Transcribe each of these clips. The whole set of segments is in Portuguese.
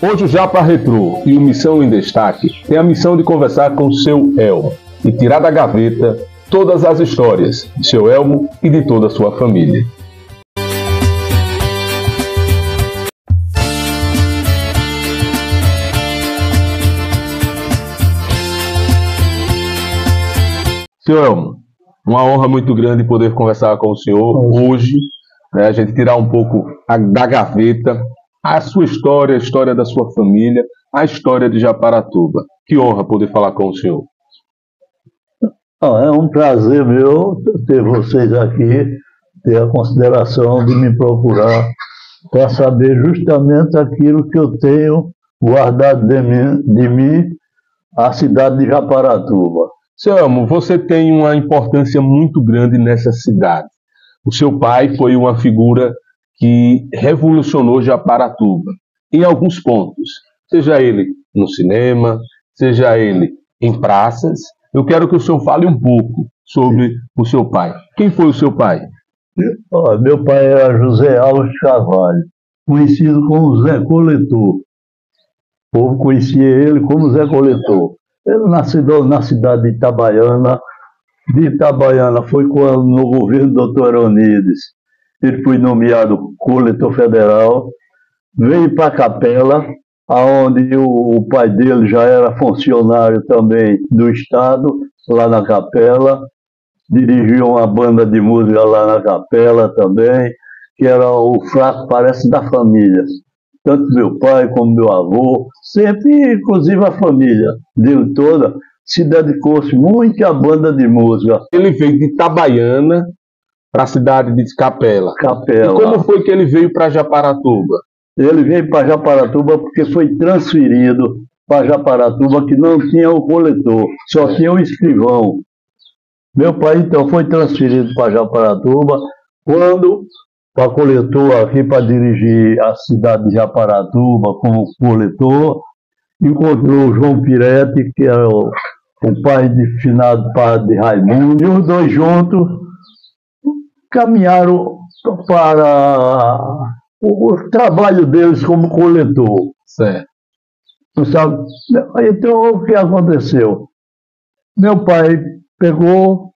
Hoje o Japa Retrô e o Missão em Destaque tem a missão de conversar com o seu Elmo e tirar da gaveta todas as histórias de seu Elmo e de toda a sua família. Seu Elmo, uma honra muito grande poder conversar com o senhor hoje, né, a gente tirar um pouco da gaveta a sua história, a história da sua família, a história de Japaratuba. Que honra poder falar com o senhor. É um prazer meu ter vocês aqui, ter a consideração de me procurar para saber justamente aquilo que eu tenho guardado de mim, a cidade de Japaratuba. Seu Elmo, você tem uma importância muito grande nessa cidade. O seu pai foi uma figura que revolucionou Japaratuba em alguns pontos, seja ele no cinema, seja ele em praças. Eu quero que o senhor fale um pouco sobre o seu pai. Quem foi o seu pai? Meu pai era José Alves Carvalho, conhecido como Zé Coletor. O povo conhecia ele como Zé Coletor. Ele nasceu na cidade de Itabaiana. De Itabaiana foi quando, no governo do Dr. Aronides, ele foi nomeado coletor federal, veio para a Capela, onde o pai dele já era funcionário também do Estado, lá na Capela, dirigiu uma banda de música lá na Capela também, que era o fraco, parece, da família. Tanto meu pai como meu avô, sempre, inclusive a família dele toda, se dedicou-se muito à banda de música. Ele veio de Itabaiana para a cidade de Capela. E como foi que ele veio para Japaratuba? Ele veio para Japaratuba porque foi transferido para Japaratuba, que não tinha o coletor, só tinha o escrivão. Meu pai, então, foi transferido para Japaratuba, quando para coletor aqui para dirigir a cidade de Japaratuba como coletor, encontrou o João Pirete, que era o pai de finado padre Raimundo, e os dois juntos caminharam para o trabalho deles como coletor. Certo. Sabe? Então, o que aconteceu? Meu pai pegou,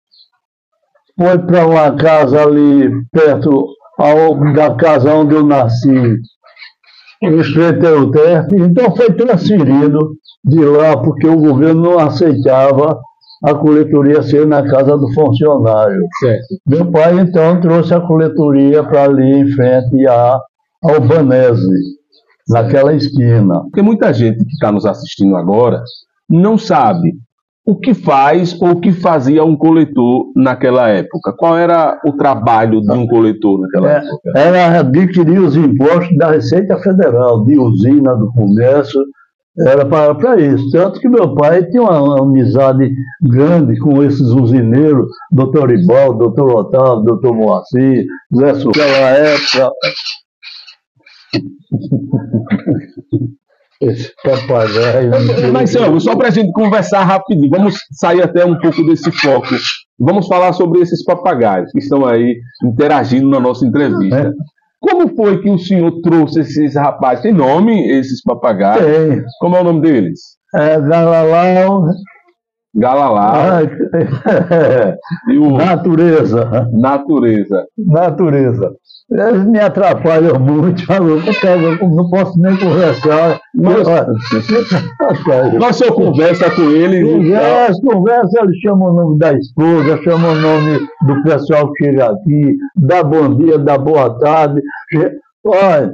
foi para uma casa ali perto da casa onde eu nasci, em frente ao teste. Então foi transferido de lá, porque o governo não aceitava a coletoria ser na casa do funcionário. Certo. Meu pai, então, trouxe a coletoria para ali em frente ao Banese, naquela esquina. Porque muita gente que está nos assistindo agora não sabe o que faz ou o que fazia um coletor naquela época. Qual era o trabalho de um coletor naquela época? Era adquirir os impostos da Receita Federal, de usina, do comércio. Era para isso. Tanto que meu pai tinha uma amizade grande com esses usineiros, doutor Ibaldo, doutor Otávio, doutor Moacir, Zé Soares. Naquela época... Esse papagaio... Mas, senhor, só para a gente conversar rapidinho, vamos sair até um pouco desse foco. Vamos falar sobre esses papagaios que estão aí interagindo na nossa entrevista. Como foi que o senhor trouxe esses rapazes? Tem nome, esses papagaios? Tem. Como é o nome deles? Galalau. Galalau. E o... Natureza. Eles me atrapalham muito, eu não posso nem conversar. Mas o senhor conversa com eles? Conversa, ele chama o nome da esposa, chama o nome do pessoal que chega aqui, dá bom dia, dá boa tarde. Olha,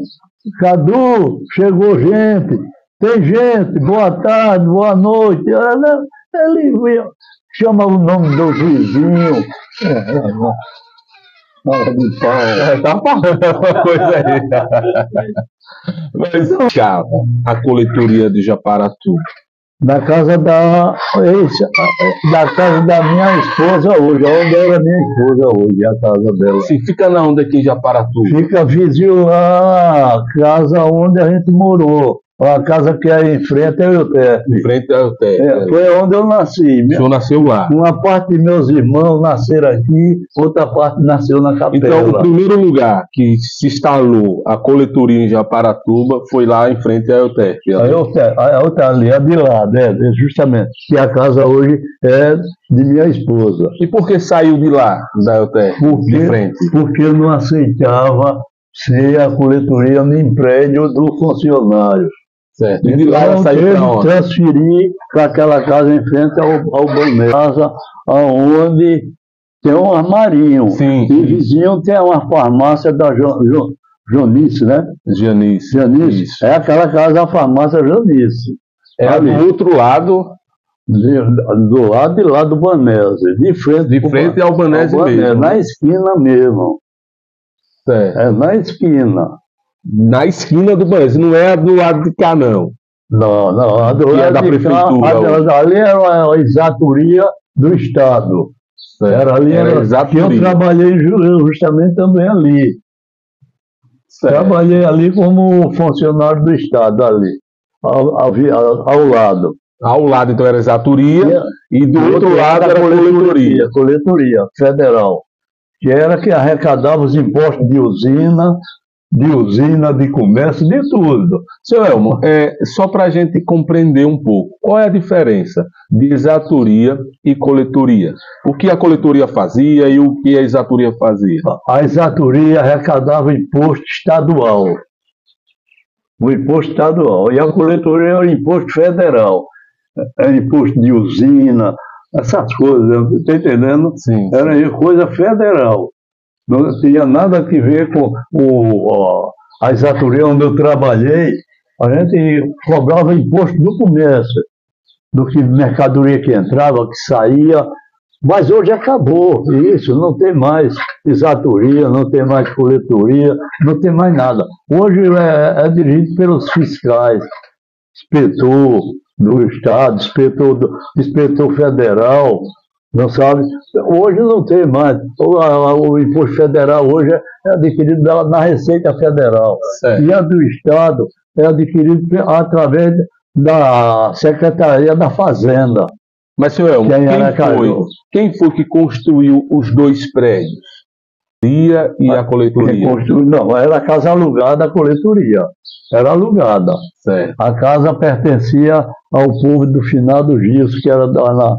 Cadu, chegou gente, tem gente, boa tarde, boa noite. Ele chama o nome do vizinho. Hora de pau. Tá falando uma coisa aí. Mas ficava a coletoria de Japaratuba? Da casa da minha esposa hoje, onde era minha esposa hoje, a casa dela. Sim, fica na onde aqui em Japaratuba? Fica vizinho lá, a casa onde a gente morou. A casa que é em frente ao Euterpe. Em frente ao Euterpe. Foi onde eu nasci. O senhor nasceu lá. Uma parte de meus irmãos nasceram aqui, outra parte nasceu na Capela. Então, o primeiro lugar que se instalou a coletoria em Japaratuba foi lá em frente ao Euterpe. A outra ali, a de lado, justamente. Que a casa hoje é de minha esposa. E por que saiu de lá, da Euterpe, de frente? Porque eu não aceitava ser a coletoria no prédio do funcionário. Certo. E de lá ela saiu para onde? Transferi para aquela casa em frente ao banheiro. Casa onde tem um armarinho. Sim. E vizinho tem uma farmácia da Janice, né? Janice. Isso. É aquela casa, a farmácia Janice. É ali. Do outro lado? Do lado de lá do Banese. De frente ao Banese mesmo. Na esquina mesmo. Certo. É na esquina. Na esquina do Banese, não é do lado de cá, não. Não, a do lado da prefeitura. Ali era a exatoria do Estado. Certo. Era ali, que eu trabalhei justamente também ali. Certo. Trabalhei ali como funcionário do Estado, ali, ao lado. Ao lado, então, era a exatoria, e do outro lado era a coletoria. Coletoria federal, que era que arrecadava os impostos de usina, de comércio, de tudo. Seu Elmo, só para a gente compreender um pouco, qual é a diferença de exatoria e coletoria? O que a coletoria fazia e o que a exatoria fazia? A exatoria arrecadava imposto estadual. O imposto estadual. E a coletoria era o imposto federal. Era imposto de usina, essas coisas, está entendendo? Sim. Era coisa federal. Não tinha nada a ver com a exatoria onde eu trabalhei. A gente cobrava imposto do comércio, do que mercadoria que entrava, que saía. Mas hoje acabou isso, não tem mais exatoria, não tem mais coletoria, não tem mais nada. Hoje é dirigido pelos fiscais, inspetor do Estado, inspetor federal, não sabe? Hoje não tem mais. O imposto federal hoje é adquirido na Receita Federal. Certo. E a do Estado é adquirido através da Secretaria da Fazenda. Mas, senhor Elmo, quem foi que construiu os dois prédios? E a coletoria? Não, era a casa alugada, a coletoria. Era alugada. Certo. A casa pertencia ao povo do finado Gilson, que era na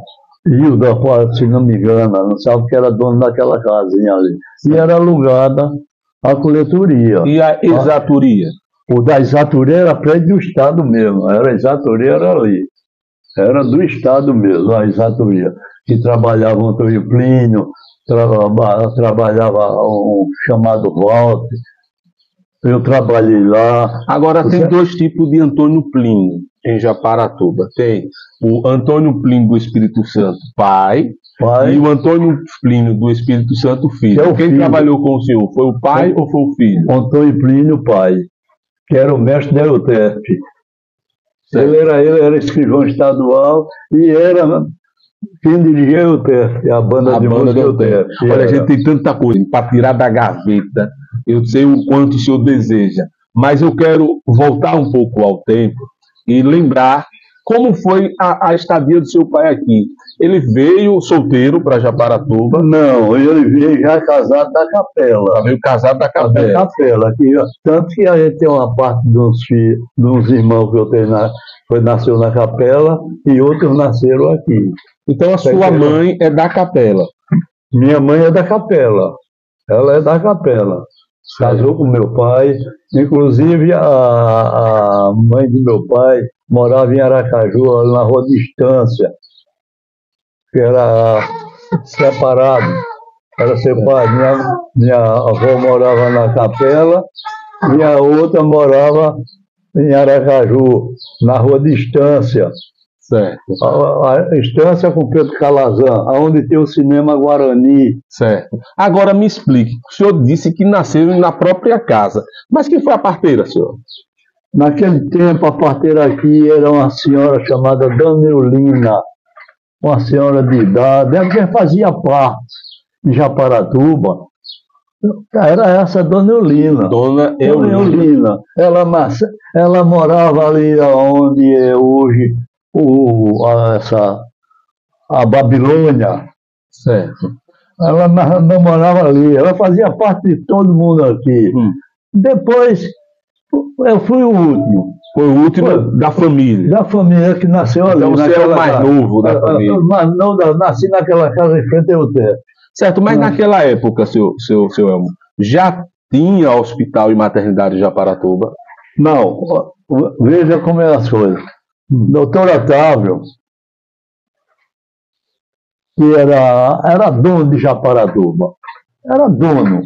Hilda, se não me engano, não sabe, que era dono daquela casinha ali. E era alugada a coletoria. E a exatoria? O da exatoria era prédio do Estado mesmo. A exatoria era ali. Era do Estado mesmo, a exatoria. Que trabalhava o Antônio Plínio, trabalhava um chamado Walter. Eu trabalhei lá. Agora, tem dois tipos de Antônio Plínio em Japaratuba. Tem o Antônio Plínio do Espírito Santo, pai, e o Antônio Plínio do Espírito Santo, filho. Quem trabalhou com o senhor? Foi o pai ou foi o filho? Antônio Plínio, pai, que era o mestre da Euterpe. Ele era escrivão estadual e era quem dirigia a Euterpe, a banda de música Euterpe. Olha, a gente tem tanta coisa para tirar da gaveta. Eu sei o quanto o senhor deseja, mas eu quero voltar um pouco ao tempo e lembrar como foi a estadia do seu pai aqui. Ele veio solteiro para Japaratuba? Não, ele veio já casado da Capela. Já veio casado da Capela. Da Capela. Tanto que a gente tem uma parte dos irmãos que eu tenho, nasceu na Capela e outros nasceram aqui. Então a sua mãe é da Capela? Minha mãe é da Capela. Ela é da Capela. Casou com meu pai. Inclusive a mãe de meu pai morava em Aracaju, na Rua Distância, que era separado. Era separado. Minha avó morava na Capela e a outra morava em Aracaju, na Rua Distância. Certo. A Estância com Pedro Calazan, onde tem o Cinema Guarani. Certo. Agora me explique, o senhor disse que nasceu na própria casa, mas quem foi a parteira, senhor? Naquele tempo, a parteira aqui era uma senhora chamada Danielina, uma senhora de idade, ela fazia parte de Japaratuba, Era essa Dona Eulina. Dona Dona Eulina. Eulina. Ela morava ali onde é hoje a Babilônia. Certo. Ela não morava ali. Ela fazia parte de todo mundo aqui. Depois, eu fui o último. Foi o último da família. Da família que nasceu ali. Então você é o mais novo da família. Mas não, nasci naquela casa em frente ao hotel. Certo, mas naquela época, seu Elmo, já tinha hospital e maternidade de Japaratuba? Não, veja como eram as coisas. Doutor Otávio, que era dono de Japaratuba, era dono,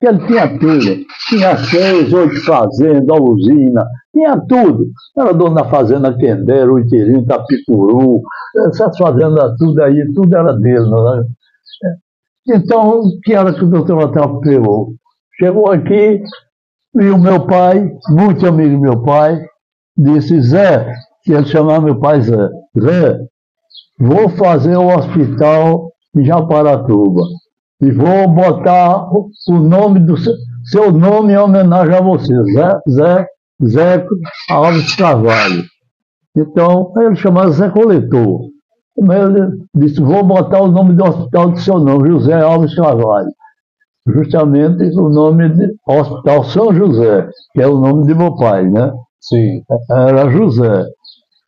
que ele tinha tudo, tinha 6, 8 fazendas, usina, tinha tudo. Era dono da fazenda Quendera, Uitirinho, Tapicuru, essas fazendas tudo aí, tudo era dele. Né? Então, o que era que o doutor Otávio pegou? Chegou aqui e o meu pai, muito amigo do meu pai, disse: Zé, que ele chamava meu pai Zé, Zé, vou fazer o hospital em Japaratuba e vou botar o nome do seu nome em homenagem a você, Zé Alves Carvalho. Então, ele chamava Zé Coletor. Ele disse: vou botar o nome do hospital do seu nome, José Alves Carvalho. Justamente o nome de Hospital São José, que é o nome de meu pai, né? Sim. Era José.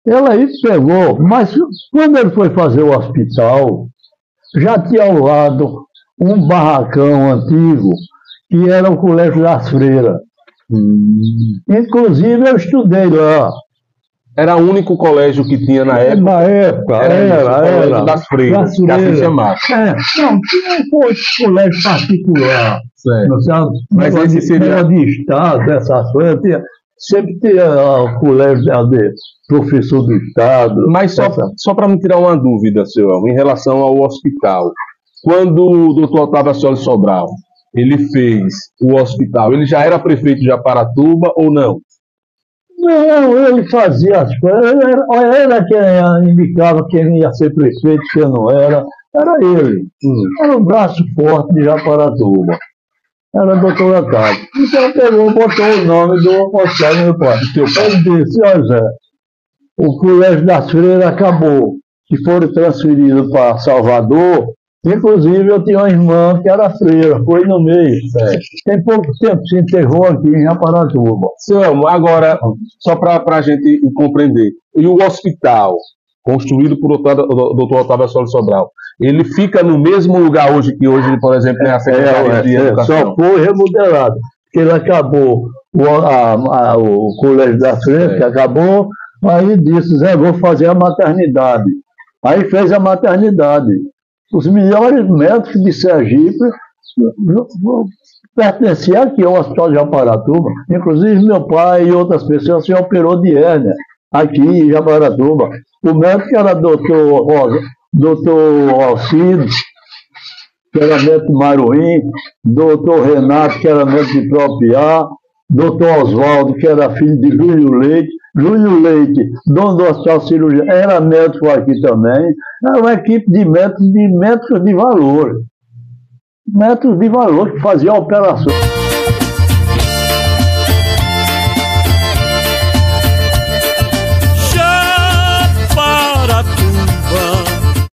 Ele aí pegou, mas quando ele foi fazer o hospital, já tinha ao lado um barracão antigo, que era o Colégio das Freiras. Inclusive eu estudei lá. Era o único colégio que tinha na época? Na época, era. Das Freiras, que assim chamava. Não, tinha um colégio particular. Certo. Mas esse seria de Estado, essas coisas. Sempre tinha o colégio de professor do Estado. Mas só para me tirar uma dúvida, senhor Elmo, em relação ao hospital. Quando o doutor Otávio Ascioli Sobral ele fez o hospital, ele já era prefeito de Japaratuba ou não? Não, ele fazia as coisas, era quem indicava quem ia ser prefeito, quem não era ele. Era um braço forte de Japaratuba. Era o doutor Otávio. Então pegou, botou o nome do hospital do meu pai. Ele disse: olha Zé, o Colégio das Freiras acabou, que foram transferidos para Salvador. Inclusive, eu tinha uma irmã que era freira, foi no meio. Tem pouco tempo que se enterrou aqui em Japaratuba. Seu Elmo, agora, só para a gente compreender, e o hospital, construído por doutor Otávio Ascioli Sobral, ele fica no mesmo lugar hoje que hoje, por exemplo, tem a Secretaria de Educação? Só foi remodelado, porque ele acabou, o Colégio da Frente, que acabou, aí disse: Zé, vou fazer a maternidade. Aí fez a maternidade. Os melhores médicos de Sergipe pertenciam aqui ao Hospital de Japaratuba. Inclusive, meu pai e outras pessoas se operou de hérnia aqui em Japaratuba. O médico era doutor Alcides, que era médico de Maruim, doutor Renato, que era médico de Propriá, doutor Oswaldo, que era filho de Júlio Leite. Júlio Leite, dono do Hospital Cirurgia, era médico aqui também. Era uma equipe de médicos de valor. Médicos de valor que faziam operações.